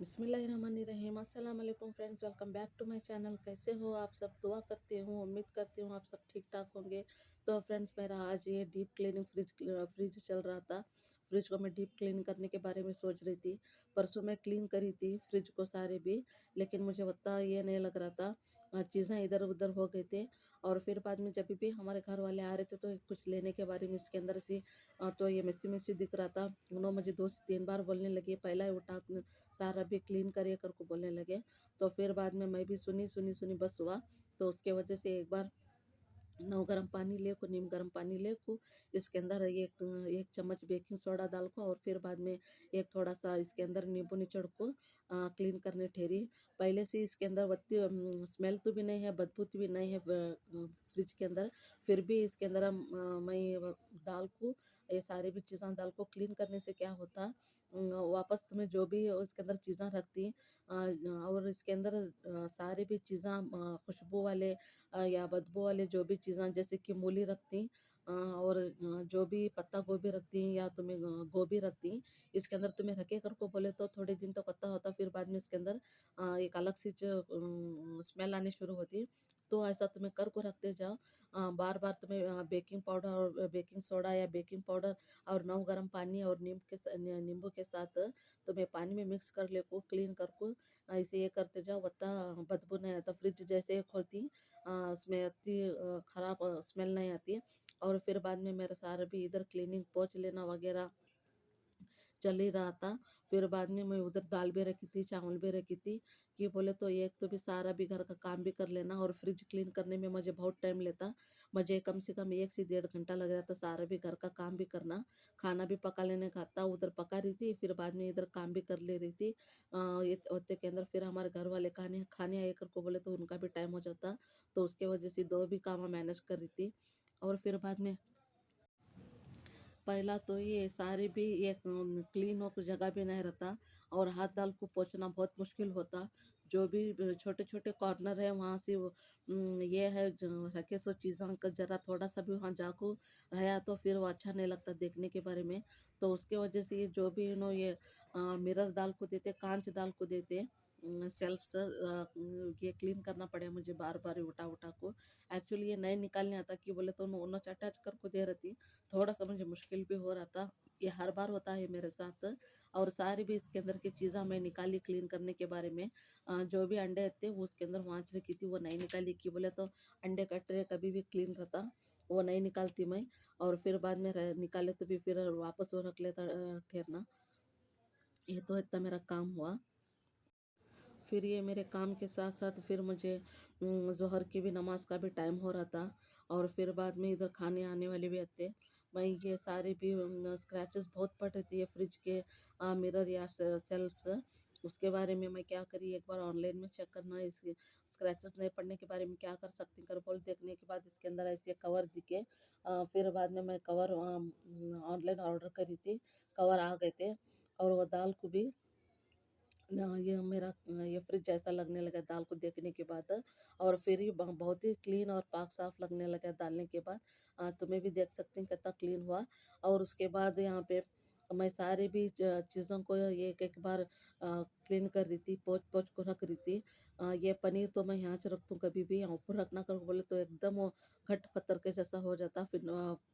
बिस्मिल्लाहिर्रहमानिर्रहीम। अस्सलाम वालेकुम friends, welcome back to my channel. कैसे हो आप सब? दुआ करती हूँ, उम्मीद करती हूँ आप सब ठीक ठाक होंगे। तो फ्रेंड्स, मेरा आज ये डीप क्लीनिंग फ्रिज चल रहा था। फ्रिज को मैं डीप क्लीन करने के बारे में सोच रही थी। परसों मैं क्लीन करी थी फ्रिज को सारे भी, लेकिन मुझे उतना ये नहीं लग रहा था। चीज़ें इधर उधर हो गए थे। और फिर बाद में जब भी हमारे घर वाले आ रहे थे तो कुछ लेने के बारे में इसके अंदर से तो ये मिस्सी मिस्सी दिख रहा था। उन्होंने मुझे 2 से 3 बार बोलने लगे, पहला ही उठा सारा भी क्लीन करिए कर को बोलने लगे। तो फिर बाद में मैं भी सुनी सुनी सुनी बस हुआ। तो उसके वजह से एक बार नौ गर्म पानी ले को नीम गर्म पानी ले को इसके अंदर एक चम्मच बेकिंग सोडा डाल को, और फिर बाद में एक थोड़ा सा इसके अंदर नींबू निचोड़ को क्लीन करने ठहरी। पहले से इसके अंदर वत्ती स्मेल तो भी नहीं है, बदबू तो भी नहीं है फ्रिज के अंदर। फिर भी इसके अंदर मैं डाल को ये सारी भी चीज़ें डाल को क्लीन करने से क्या होता, वापस तुम्हें जो भी इसके अंदर चीज़ें रखती और इसके अंदर सारी भी चीज़ें खुशबू वाले या बदबू वाले जो भी चीज़ें जैसे कि मूली रखती और जो भी पत्ता गोभी रखती या तुम्हें गोभी रखती, इसके अंदर तुम्हें रखे कर को बोले तो थोड़े दिन तो कत्ता होता, फिर बाद में इसके अंदर एक अलग सी स्मेल आनी शुरू होती। तो ऐसा तुम्हें कर को रखते जाओ। बार बार तुम्हें बेकिंग पाउडर और बेकिंग सोडा या बेकिंग पाउडर और नौ गर्म पानी और नींबू के साथ तुम्हें पानी में मिक्स कर ले को क्लीन कर को ऐसे ये करते जाओ, वत्ता बदबू नहीं आता। फ्रिज जैसे ही खोलती उसमें इतनी ख़राब स्मेल नहीं आती है। और फिर बाद में मेरा सारा भी इधर क्लीनिंग पोंछ लेना वगैरह चल ही रहा था। फिर बाद में मैं उधर दाल भी रखी थी, चावल भी रखी थी कि बोले तो एक तो भी सारा भी घर का काम भी कर लेना, और फ्रिज क्लीन करने में मुझे बहुत टाइम लेता। मुझे कम से कम 1 से 1.5 घंटा लग जाता सारा भी घर का काम भी करना। खाना भी पका लेने का था, उधर पका रही थी, फिर बाद में इधर काम भी कर ले रही थी। ये होते के अंदर फिर हमारे घर वाले खाने खाने आए कर को बोले तो उनका भी टाइम हो जाता। तो उसके वजह से दो भी काम मैनेज कर रही थी। और फिर बाद में पहला तो ये सारे भी एक क्लीन हो को जगह भी नहीं रहता, और हाथ दाल को पोंछना बहुत मुश्किल होता। जो भी छोटे छोटे कॉर्नर है वहाँ से ये है रखे सो चीज़ों का जरा थोड़ा सा भी वहाँ जाको रहा तो फिर वो अच्छा नहीं लगता देखने के बारे में। तो उसके वजह से ये जो भी ये मिरर दाल को देते, कांच दाल को देते सेल्फ से ये क्लीन करना पड़े मुझे बार बार उठा उठा को। एक्चुअली ये नहीं निकालने आता कि बोले तो उन्होंने अटैच कर को दे रही। थोड़ा सा मुझे मुश्किल भी हो रहा था। ये हर बार होता है मेरे साथ। और सारी भी इसके अंदर की चीज़ें मैं निकाली क्लीन करने के बारे में। जो भी अंडे थे वो उसके अंदर वाँच रखी थी, वो नहीं निकाली कि बोले तो अंडे का ट्रे कभी भी क्लीन रहता, वो नहीं निकालती मैं। और फिर बाद में निकाले तो भी फिर वापस वो रख लेता ठहरना। ये तो इतना मेरा काम हुआ। फिर ये मेरे काम के साथ साथ फिर मुझे ज़ोहर की भी नमाज का भी टाइम हो रहा था। और फिर बाद में इधर खाने आने वाले भी आते। मैं ये सारे भी स्क्रैचेस बहुत पड़ रही थी ये फ्रिज के मिरर या सेल्फ्स। उसके बारे में मैं क्या करी, एक बार ऑनलाइन में चेक करना इसके स्क्रैचेस नहीं पड़ने के बारे में क्या कर सकती कर बोल देखने के बाद इसके अंदर ऐसे कवर दिखे। फिर बाद में मैं कवर ऑनलाइन ऑर्डर करी थी, कवर आ गए थे। और वो दाल को भी ये मेरा ये फ्रिज जैसा लगने लगा दाल को देखने के बाद। और फिर ये बहुत ही क्लीन और पाक साफ लगने लगा डालने के बाद। तुम्हें भी देख सकते हैं कितना क्लीन हुआ। और उसके बाद यहाँ पे मैं सारे भी चीज़ों को ये एक एक बार क्लीन कर रही थी, पोंछ पोंछ को रख रही थी। ये पनीर तो मैं यहाँ से रखती हूँ, कभी भी यहाँ ऊपर रखना कर बोले तो एकदम वो खट पत्थर के जैसा हो जाता। फिर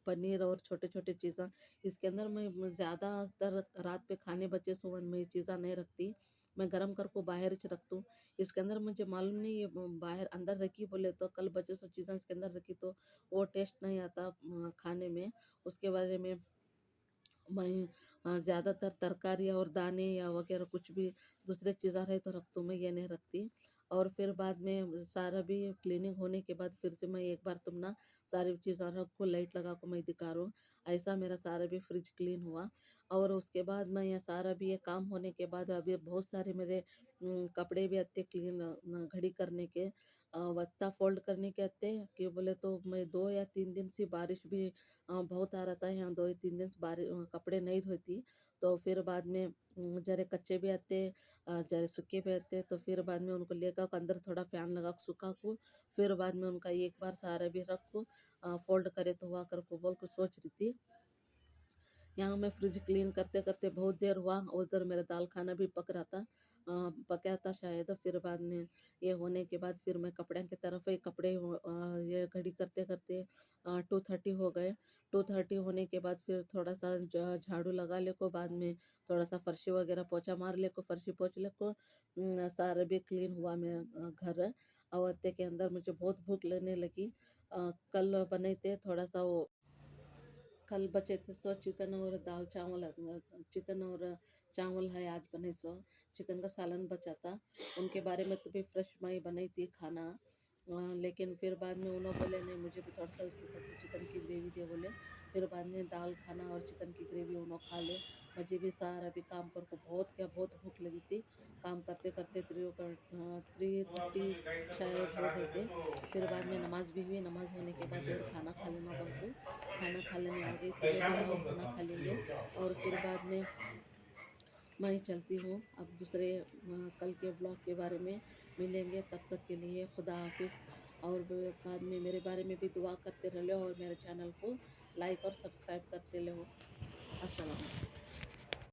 पनीर और छोटे छोटे चीज़ें इसके अंदर मैं ज़्यादातर रात पे खाने बचे सुबह में ये चीज़ें नहीं रखती। मैं गरम करके बाहर च रखती हूँ। इसके अंदर मुझे मालूम नहीं ये बाहर अंदर रखी बोले तो कल बचे सो चीज़ें इसके अंदर रखी तो वो टेस्ट नहीं आता खाने में। उसके बारे में मैं ज़्यादातर तरकारी और दाने या वगैरह कुछ भी दूसरे चीज़ें रहे तो रखती हूँ, मैं ये नहीं रखती। और फिर बाद में सारा भी क्लीनिंग होने के बाद फिर से मैं एक बार तुम ना सारी चीज़ें रख को लाइट लगा को मैं दिखा रहा हूँ। ऐसा मेरा सारा भी फ्रिज क्लीन हुआ। और उसके बाद मैं ये सारा भी ये काम होने के बाद अभी बहुत सारे मेरे कपड़े भी आते क्लीन घड़ी करने के वत्ता फोल्ड करने के आते कि बोले तो मैं 2 या 3 दिन से बारिश भी बहुत आ रहा था यहाँ। 2 या 3 दिन से कपड़े नहीं धोती। तो फिर बाद में जरे कच्चे भी आते जरे सूखे भी आते, तो फिर बाद में उनको लेकर अंदर थोड़ा फैन लगा के सुखा को फिर बाद में उनका एक बार सारा भी रख को फोल्ड करे तो हुआ कर को बोल को सोच रही थी। यहाँ मैं फ्रिज क्लीन करते-करते बहुत देर हुआ, उधर मेरा दाल खाना भी पक रहा था, पका था शायद। फिर बाद में ये होने के बाद फिर मैं कपड़े की तरफ ये ये घड़ी करते-करते 2:30 हो गए। 2:30 होने के बाद फिर थोड़ा-सा झाड़ू लगा ले को, बाद में थोड़ा-सा फर्शी वगैरह पोछा मार ले को, फर्शी पोंछ ले को, सारा भी क्लीन हुआ मैं घर। और इत्ते के अंदर मुझे बहुत भूख लगने लगी। कल बने थे थोड़ा-सा वो, कल बचे थे सो चिकन और दाल चावल, चिकन और चावल है आज बने सो। चिकन का सालन बचा था, उनके बारे में तो भी फ्रेश माई बनाई थी खाना। लेकिन फिर बाद में उन्होंने बोले नहीं, मुझे भी थोड़ा सा उसके साथ चिकन की ग्रेवी दे बोले। फिर बाद में दाल खाना और चिकन की ग्रेवी उन्होंने खा ले। मुझे भी सारा भी काम कर को बहुत क्या बहुत भूख लगी थी। काम करते करते 3:30 शायद हो गए थे। फिर बाद में नमाज भी हुई, नमाज होने के बाद इधर खाना खा लेना बोलते, खाना खा लेने आ गई। तुम्हें भी आओ, खाना खा लेंगे। और फिर बाद में मैं ही चलती हूँ, अब दूसरे कल के ब्लॉग के बारे में मिलेंगे। तब तक के लिए खुदा हाफिज़। और बाद में मेरे बारे में भी दुआ करते रहो और मेरे चैनल को लाइक और सब्सक्राइब करते रहो। अस्सलाम।